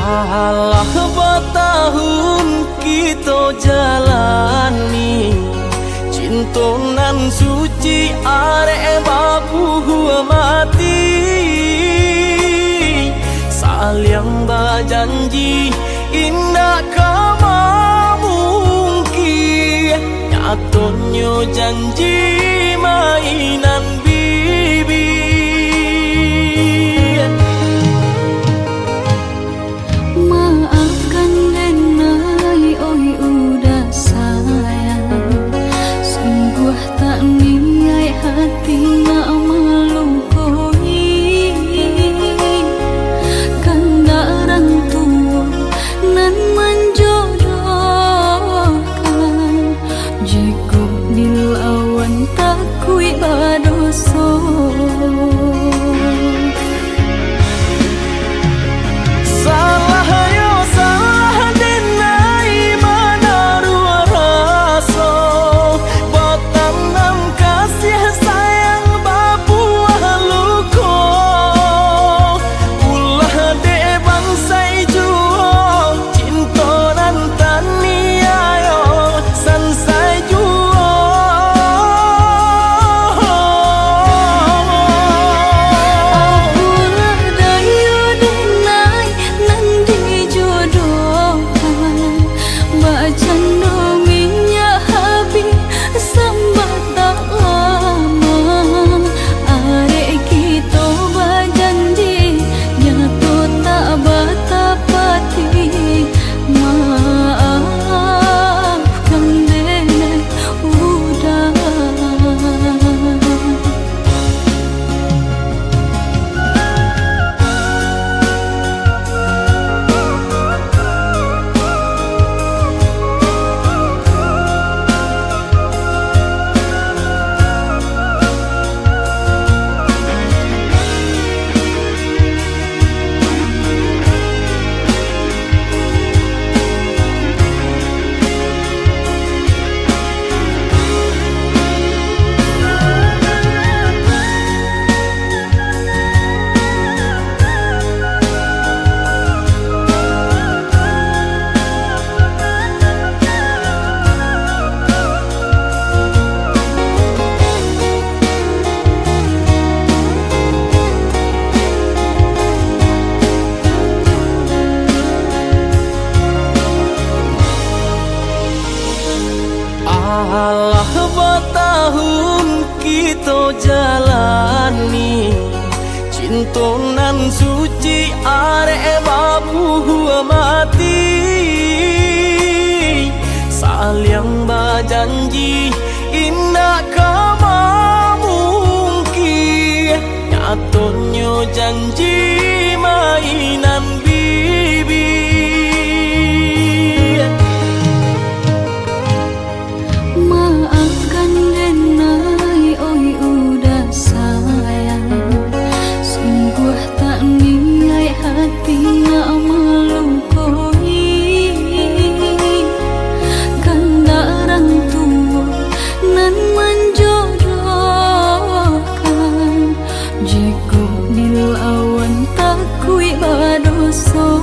Alah bertahun kita jalani cinta nan suci arek babu mati saling berjanji indah kama mungkin nyatanya janji mainan bibi. Maafkan Denai, oi udah sayang, sungguh tak niat hati nak melukoi. Kanda orang tua nan menjodohkan, jika dilawan tak kui berdosa. Alah bertahun kita jalani cinta nan suci arek babu mati saling berjanji indah kama mungkin nyatanya janji mainan bibi. Maafkan Denai, oi udah sayang, sungguh tak niat hati nak melukoi. Kanda orang tua nan menjodohkan, jika dilawan tak kui berdosa.